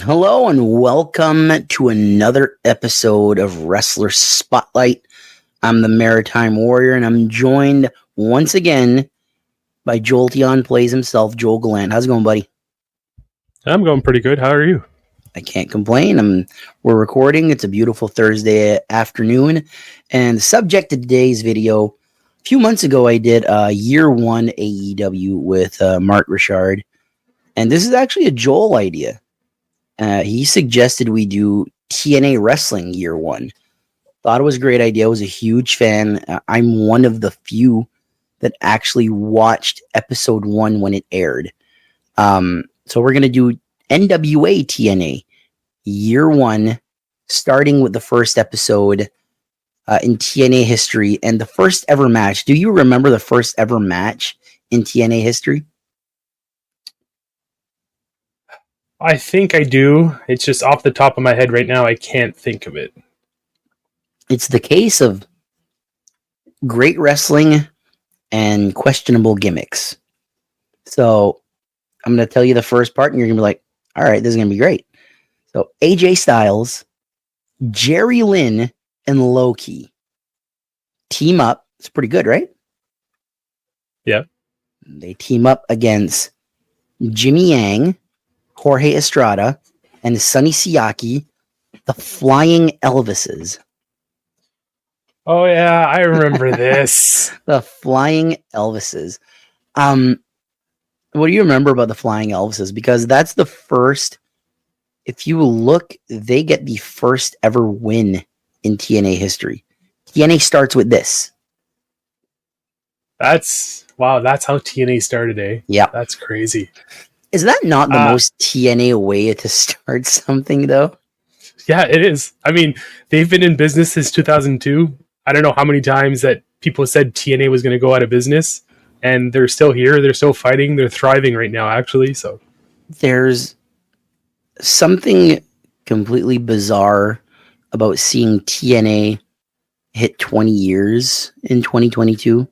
Hello and welcome to another episode of Wrestler Spotlight. I'm the Maritime Warrior and I'm joined once again by Jolteon Plays himself, Joel Gallant. How's it going, buddy? I'm going pretty good. How are you? I can't complain. We're recording. It's a beautiful Thursday afternoon. And the subject of today's video, a few months ago I did Year 1 AEW with Mark Richard. And this is actually a Joel idea. He suggested we do TNA Wrestling Year 1. Thought it was a great idea. I was a huge fan. I'm one of the few that actually watched episode 1 when it aired. So we're going to do NWA TNA Year 1, starting with the first episode in TNA history and the first ever match. Do you remember the first ever match in TNA history? I think I do. It's just off the top of my head right now. I can't think of it. It's the case of great wrestling and questionable gimmicks. So I'm going to tell you the first part and you're going to be like, all right, this is going to be great. So AJ Styles, Jerry Lynn, and Loki team up. It's pretty good, right? Yeah. They team up against Jimmy Yang, Jorge Estrada, and Sonny Siaki, the Flying Elvises. Oh, yeah, I remember this. The Flying Elvises. What do you remember about the Flying Elvises? Because that's the first, if you look, they get the first ever win in TNA history. TNA starts with this. That's how TNA started, eh? Yeah. That's crazy. Is that not the most TNA way to start something, though? Yeah, it is. I mean, they've been in business since 2002. I don't know how many times that people said TNA was going to go out of business, and they're still here. They're still fighting. They're thriving right now, actually. So there's something completely bizarre about seeing TNA hit 20 years in 2022,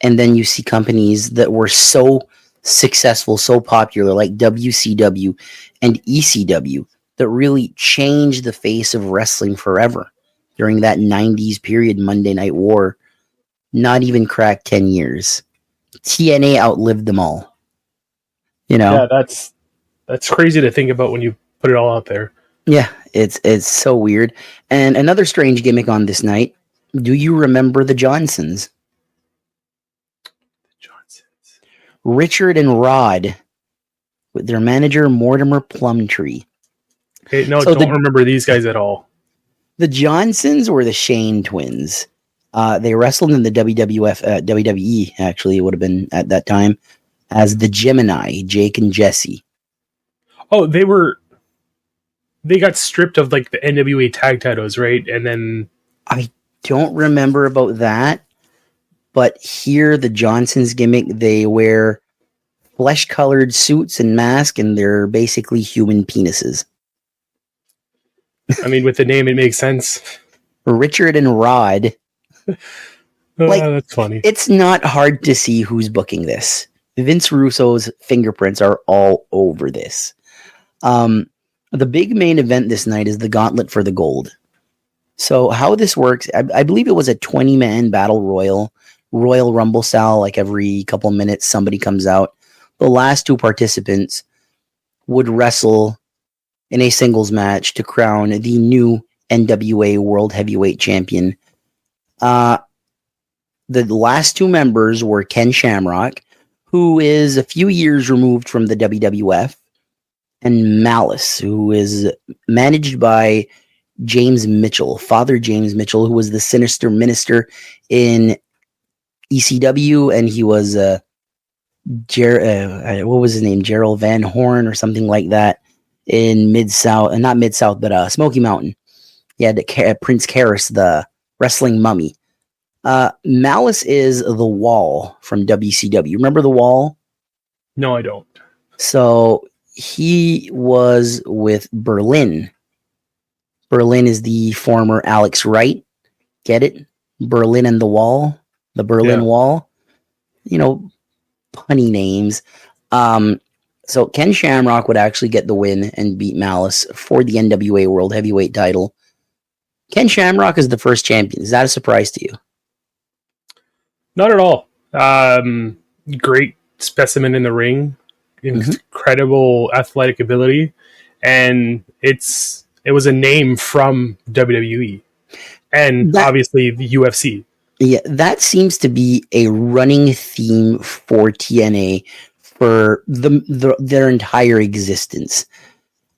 and then you see companies that were so successful, so popular, like WCW and ECW, that really changed the face of wrestling forever during that 90s period. Monday Night War not even cracked 10 years. TNA outlived them all. You know? Yeah, that's crazy to think about when you put it all out there. Yeah, it's so weird. And another strange gimmick on this night, do you remember the Johnsons? Richard and Rod with their manager Mortimer Plumtree. Okay, no, so don't remember these guys at all. The Johnsons were the Shane twins. They wrestled in the WWE, actually, it would have been at that time, as the Gemini, Jake and Jesse. Oh, they got stripped of like the NWA tag titles, right? And then I don't remember about that. But here, the Johnsons gimmick, they wear flesh-colored suits and masks, and they're basically human penises. I mean, with the name, it makes sense. Richard and Rod. That's funny. It's not hard to see who's booking this. Vince Russo's fingerprints are all over this. The big main event this night is the Gauntlet for the Gold. So how this works, I believe it was a 20-man battle Royal Rumble style, like every couple minutes somebody comes out. The last two participants would wrestle in a singles match to crown the new NWA World Heavyweight Champion. The last two members were Ken Shamrock, who is a few years removed from the WWF, and Malice, who is managed by James Mitchell, Father James Mitchell, who was the Sinister Minister in ECW, and he was what was his name? Gerald Van Horn or something like that in Mid-South, not Mid-South, but Smoky Mountain. He had Prince Karras, the wrestling mummy. Malice is the Wall from WCW. Remember the Wall? No, I don't. So he was with Berlin. Berlin is the former Alex Wright. Get it? Berlin and the Wall. The Berlin Wall. You know, punny names. So Ken Shamrock would actually get the win and beat Malice for the NWA World Heavyweight title. Ken Shamrock is the first champion. Is that a surprise to you? Not at all. Great specimen in the ring, incredible athletic ability, and it was a name from WWE and obviously the UFC. Yeah, that seems to be a running theme for TNA for their entire existence.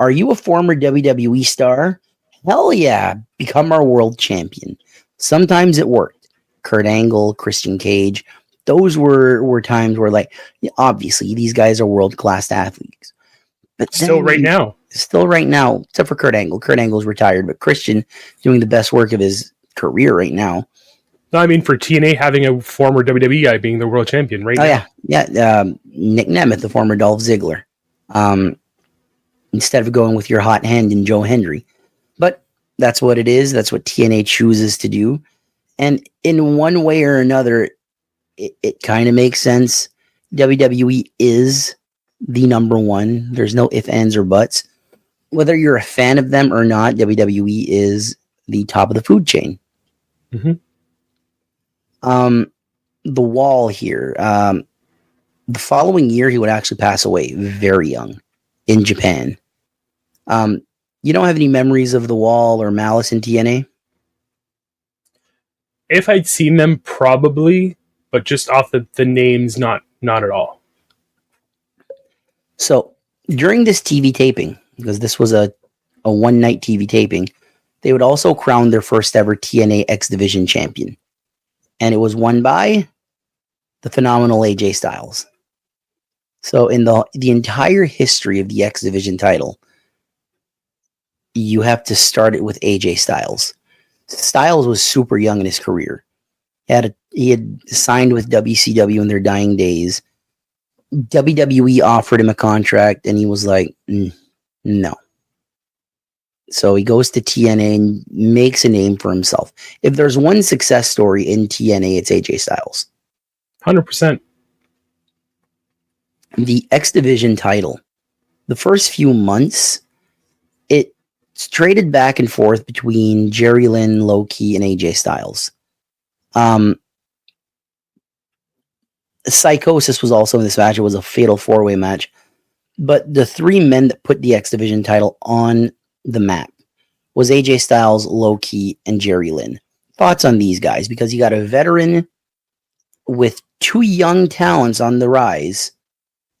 Are you a former WWE star? Hell yeah, become our world champion. Sometimes it worked. Kurt Angle, Christian Cage, those were times where, like, obviously these guys are world-class athletes. But still right now, except for Kurt Angle. Kurt Angle's retired, but Christian doing the best work of his career right now. No, I mean, for TNA having a former WWE guy being the world champion right now. Yeah. Nick Nemeth, the former Dolph Ziggler. Instead of going with your hot hand in Joe Hendry. But that's what it is. That's what TNA chooses to do. And in one way or another, it kind of makes sense. WWE is the number one. There's no ifs, ands, or buts. Whether you're a fan of them or not, WWE is the top of the food chain. Mm-hmm. The Wall here. The following year, he would actually pass away very young in Japan. You don't have any memories of The Wall or Malice in TNA? If I'd seen them, probably, but just off the names, not at all. So during this TV taping, because this was a one-night TV taping, they would also crown their first ever TNA X Division champion. And it was won by the phenomenal AJ Styles. So in the entire history of the X Division title, you have to start it with AJ Styles. Styles was super young in his career. He had signed with WCW in their dying days. WWE offered him a contract, and he was like, no. So he goes to TNA and makes a name for himself. If there's one success story in TNA, it's AJ Styles. 100%. The X Division title, the first few months, it's traded back and forth between Jerry Lynn, Low-Ki, and AJ Styles. Psychosis was also in this match. It was a fatal four-way match. But the three men that put the X Division title on the map was AJ Styles, Low-Ki, and Jerry Lynn. Thoughts on these guys? Because you got a veteran with two young talents on the rise,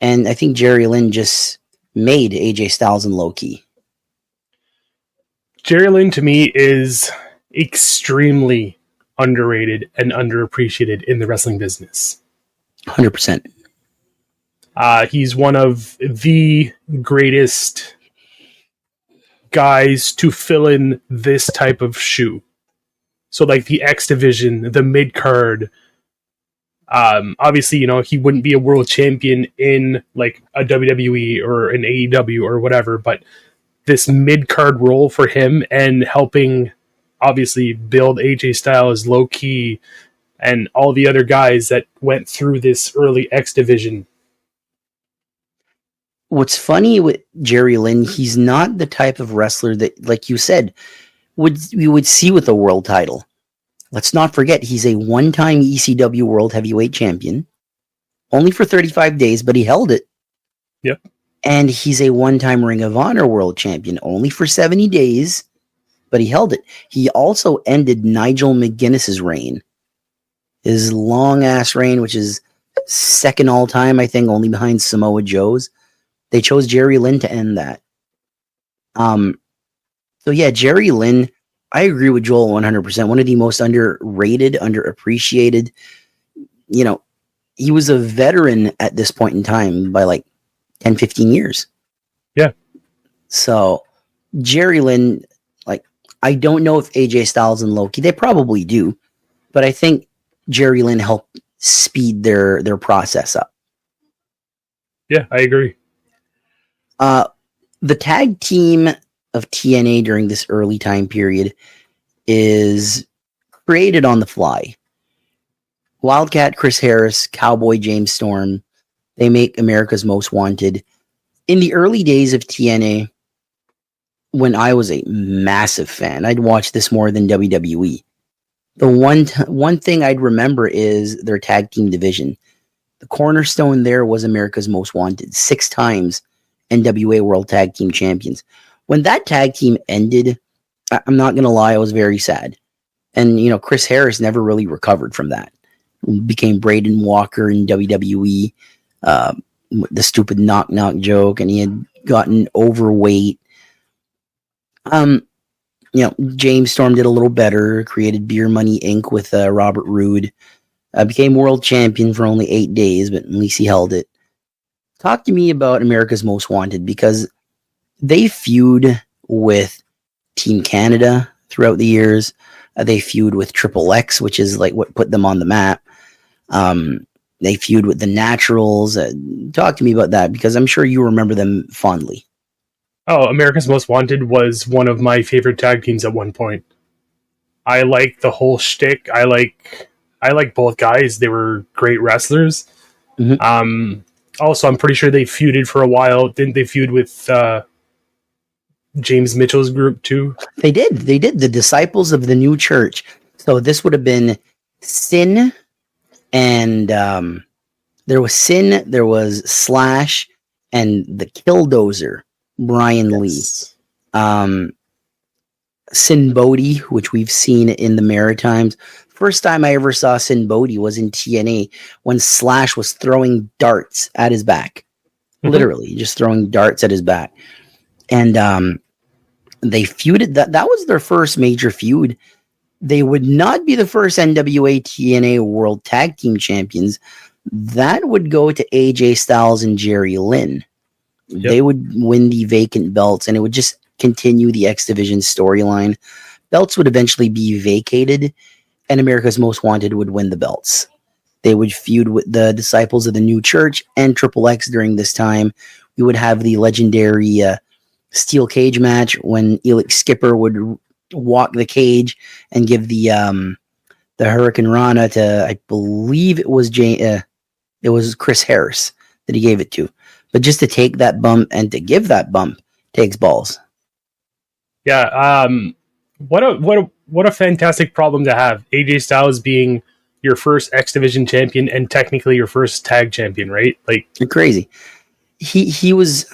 and I think Jerry Lynn just made AJ Styles and Low-Ki. Jerry Lynn, to me, is extremely underrated and underappreciated in the wrestling business. 100%. He's one of the greatest guys to fill in this type of shoe. So, like the X Division, the mid card. Obviously, he wouldn't be a world champion in like a WWE or an AEW or whatever, but this mid card role for him and helping obviously build AJ Styles, Low-Ki, and all the other guys that went through this early X Division. What's funny with Jerry Lynn, he's not the type of wrestler that, like you said, you would see with a world title. Let's not forget, he's a one-time ECW World Heavyweight Champion. Only for 35 days, but he held it. Yep. And he's a one-time Ring of Honor World Champion. Only for 70 days, but he held it. He also ended Nigel McGuinness's reign. His long-ass reign, which is second all-time, I think, only behind Samoa Joe's. They chose Jerry Lynn to end that. So yeah, Jerry Lynn, I agree with Joel 100%. One of the most underrated, underappreciated. He was a veteran at this point in time by like 10, 15 years. Yeah. So Jerry Lynn, like, I don't know if AJ Styles and Low-Ki, they probably do, but I think Jerry Lynn helped speed their process up. Yeah, I agree. The tag team of TNA during this early time period is created on the fly. Wildcat Chris Harris, Cowboy James Storm, they make America's Most Wanted. in the early days of TNA, when I was a massive fan, I'd watch this more than WWE. The one thing I'd remember is their tag team division. The cornerstone there was America's Most Wanted, 6 times NWA World Tag Team Champions. When that tag team ended, I'm not going to lie, I was very sad. And, Chris Harris never really recovered from that. He became Braden Walker in WWE, the stupid knock-knock joke, and he had gotten overweight. James Storm did a little better, created Beer Money Inc. with Robert Roode. Became world champion for only 8 days, but at least he held it. Talk to me about America's Most Wanted, because they feud with Team Canada throughout the years. They feud with Triple X, which is like what put them on the map. They feud with the Naturals. Talk to me about that, because I'm sure you remember them fondly. Oh, America's Most Wanted was one of my favorite tag teams at one point. I like the whole shtick. I like both guys. They were great wrestlers. Mm-hmm. Also, I'm pretty sure they feuded for a while. Didn't they feud with James Mitchell's group too? They did. The Disciples of the New Church. So this would have been Sin, and there was Sin, there was Slash, and the Killdozer, Brian Lee. Sin Bodhi, which we've seen in the Maritimes. First time I ever saw Sin Bodhi was in TNA when Slash was throwing darts at his back. Mm-hmm. Literally, just throwing darts at his back. And they feuded. That was their first major feud. They would not be the first NWA TNA World Tag Team Champions. That would go to AJ Styles and Jerry Lynn. Yep. They would win the vacant belts, and it would just continue the X Division storyline. Belts would eventually be vacated, and America's Most Wanted would win the belts. They would feud with the Disciples of the New Church and Triple X during this time. We would have the legendary steel cage match when Elix Skipper would walk the cage and give the Hurricane Rana to, I believe it was Chris Harris that he gave it to. But just to take that bump and to give that bump takes balls. Yeah, what a fantastic problem to have. AJ Styles being your first X Division champion and technically your first tag champion, right? Like, you're crazy. He was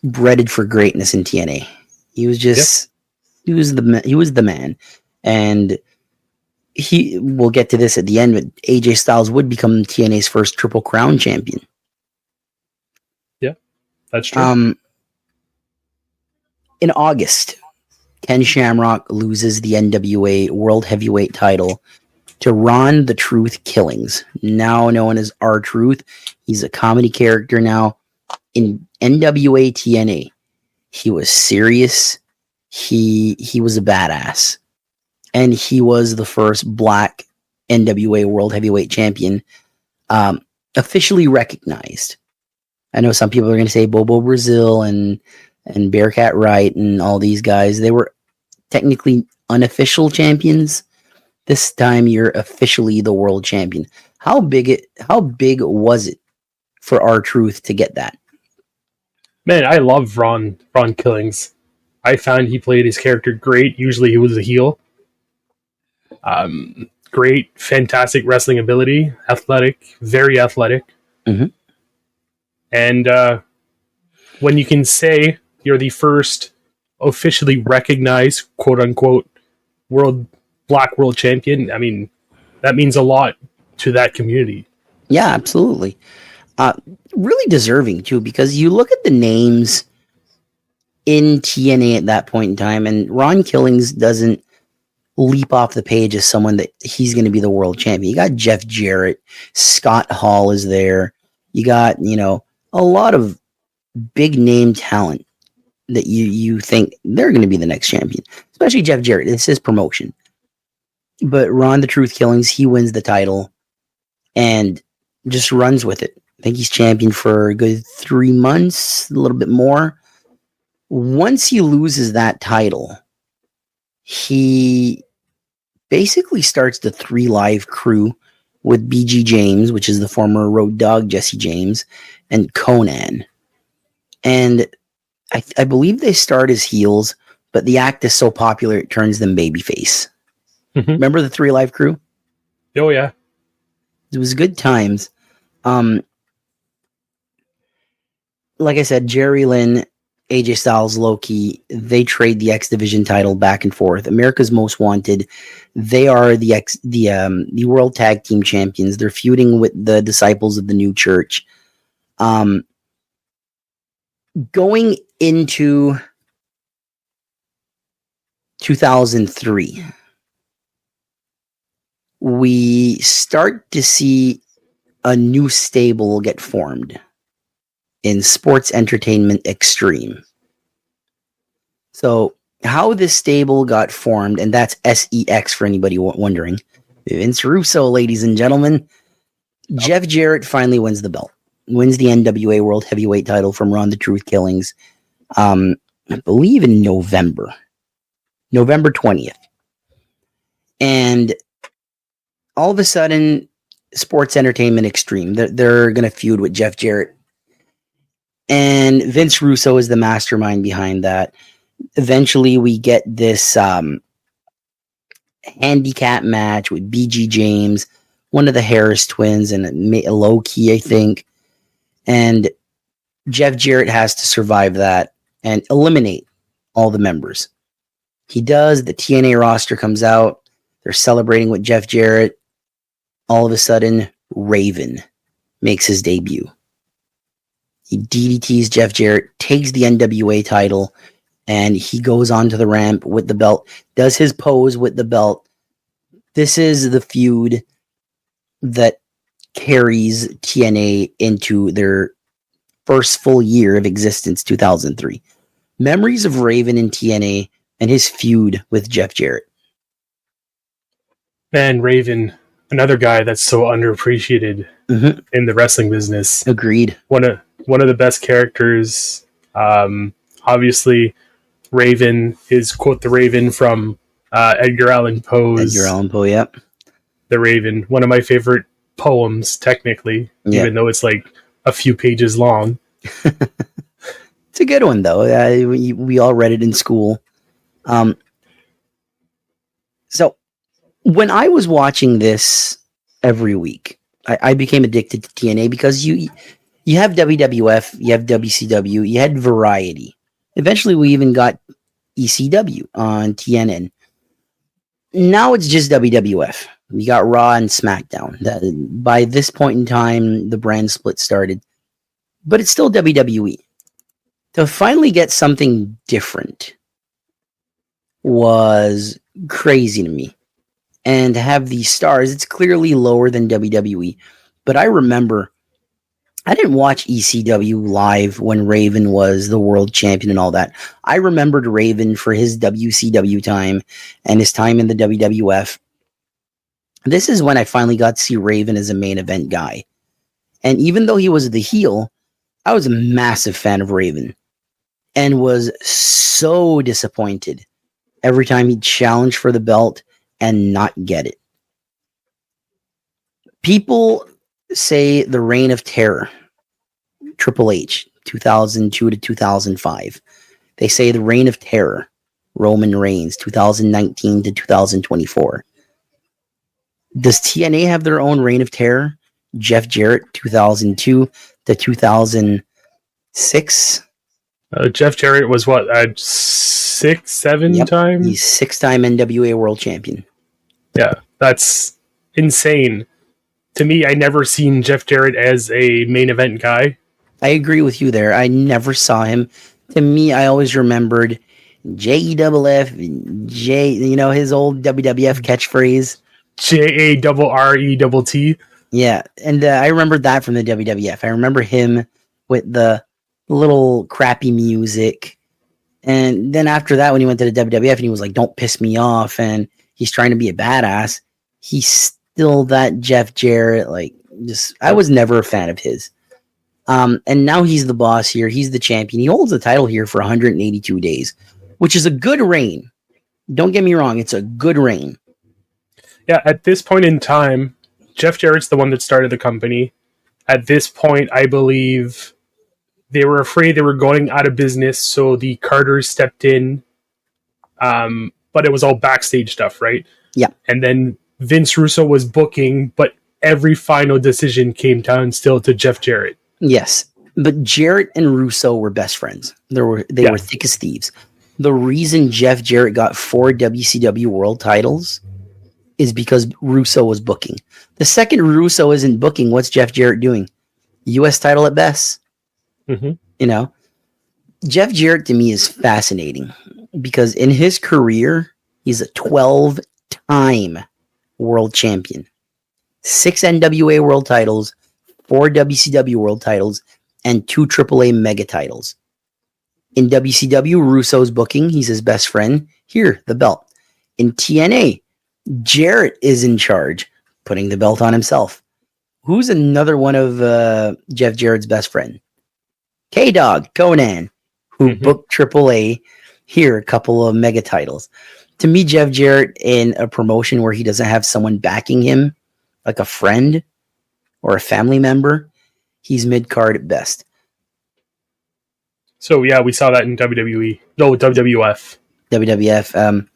breaded for greatness in TNA. He was just he was the man, and we'll get to this at the end, but AJ Styles would become TNA's first Triple Crown champion. Yeah, that's true. In August, Ken Shamrock loses the NWA World Heavyweight title to Ron the Truth Killings, now known as R-Truth. He's a comedy character now. In NWA TNA, he was serious. He was a badass. And he was the first black NWA World Heavyweight Champion officially recognized. I know some people are going to say Bobo Brazil and Bearcat Wright and all these guys. They were technically unofficial champions. This time you're officially the world champion. How big was it for R-Truth to get that? Man, I love Ron Killings. I found he played his character great. Usually he was a heel. Great, fantastic wrestling ability. Athletic, very athletic. Mm-hmm. And when you can say you're the first officially recognized, quote unquote, black world champion, I mean, that means a lot to that community. Yeah, absolutely. Really deserving too, because you look at the names in TNA at that point in time, and Ron Killings doesn't leap off the page as someone that he's going to be the world champion. You got Jeff Jarrett, Scott Hall is there. You got, a lot of big name talent that you think they're going to be the next champion, especially Jeff Jarrett. It's his promotion. But Ron the Truth Killings, he wins the title and just runs with it. I think he's champion for a good 3 months, a little bit more. Once he loses that title, he basically starts the 3 Live crew with BG James, which is the former Road Dogg Jesse James, and Conan. And I believe they start as heels, but the act is so popular it turns them babyface. Remember the 3 Live Crew? Oh yeah, it was good times. Like I said, Jerry Lynn, AJ Styles, Low-Ki, they trade the X Division title back and forth. America's Most Wanted, they are the World Tag Team Champions. They're feuding with the Disciples of the New Church. Going into 2003, we start to see a new stable get formed in Sports Entertainment Extreme. So how this stable got formed, and that's SEX for anybody wondering. Vince Russo, ladies and gentlemen. Jeff Jarrett finally wins the belt. Wins the NWA World Heavyweight title from Ron the Truth Killings. I believe in November 20th. And all of a sudden, Sports Entertainment Extreme, they're going to feud with Jeff Jarrett. And Vince Russo is the mastermind behind that. Eventually, we get this handicap match with BG James, one of the Harris twins, and Low-Ki, I think. And Jeff Jarrett has to survive that and eliminate all the members. He does. The TNA roster comes out. They're celebrating with Jeff Jarrett. All of a sudden, Raven makes his debut. He DDTs Jeff Jarrett, takes the NWA title, and he goes onto the ramp with the belt, does his pose with the belt. This is the feud that carries TNA into their first full year of existence, 2003. Memories of Raven in TNA and his feud with Jeff Jarrett. Man, Raven, another guy that's so underappreciated in the wrestling business. Agreed. One of the best characters. Obviously, Raven is, quote, the Raven from Edgar Allan Poe's Edgar Allan Poe, yep. The Raven. One of my favorite poems, technically, even though it's like a few pages long. It's a good one, though. We all read it in school. So, when I was watching this every week, I became addicted to TNA because you have WWF, you have WCW, you had variety. Eventually, we even got ECW on TNN. Now it's just WWF. We got Raw and SmackDown. By this point in time, the brand split started. But it's still WWE. To finally get something different was crazy to me. And to have these stars, it's clearly lower than WWE. But I remember, I didn't watch ECW live when Raven was the world champion and all that. I remembered Raven for his WCW time and his time in the WWF. This is when I finally got to see Raven as a main event guy. And even though he was the heel, I was a massive fan of Raven and was so disappointed every time he'd challenge for the belt and not get it. People say the Reign of Terror, Triple H, 2002 to 2005. They say the Reign of Terror, Roman Reigns, 2019 to 2024. Does TNA have their own Reign of Terror? Jeff Jarrett, 2002 to 2006. Jeff Jarrett was what, 6-7 time? He's 6-time NWA World Champion. Yeah, that's insane. To me, I never seen Jeff Jarrett as a main event guy. I agree with you there. I never saw him. To me, I always remembered JEFF, his old WWF catchphrase. JARRETT. Yeah, and I remembered that from the WWF. I remember him with the little crappy music. And then after that, when he went to the WWF and he was like, "Don't piss me off," and he's trying to be a badass, he's still that Jeff Jarrett. I was never a fan of his. And now he's the boss here. He's the champion. He holds the title here for 182 days, which is a good reign. Don't get me wrong. It's a good reign. Yeah, at this point in time, Jeff Jarrett's the one that started the company. At this point, I believe they were afraid they were going out of business, so the Carters stepped in. But it was all backstage stuff, right? Yeah. And then Vince Russo was booking, but every final decision came down still to Jeff Jarrett. Yes. But Jarrett and Russo were best friends. They were thick as thieves. The reason Jeff Jarrett got 4 WCW world titles is because Russo was booking. The second Russo isn't booking, what's Jeff Jarrett doing? US title at best. Mm-hmm. You know? Jeff Jarrett to me is fascinating because in his career, he's a 12-time world champion. 6 NWA world titles, 4 WCW world titles, and 2 AAA mega titles. In WCW, Russo's booking. He's his best friend. Here, the belt. In TNA, Jarrett is in charge, putting the belt on himself. Who's another one of Jeff Jarrett's best friend? K-Dog, Conan, who booked AAA. Here, a couple of mega titles. To me, Jeff Jarrett in a promotion where he doesn't have someone backing him, like a friend or a family member, he's mid-card at best. So, yeah, we saw that in WWE. No, WWF. WWF.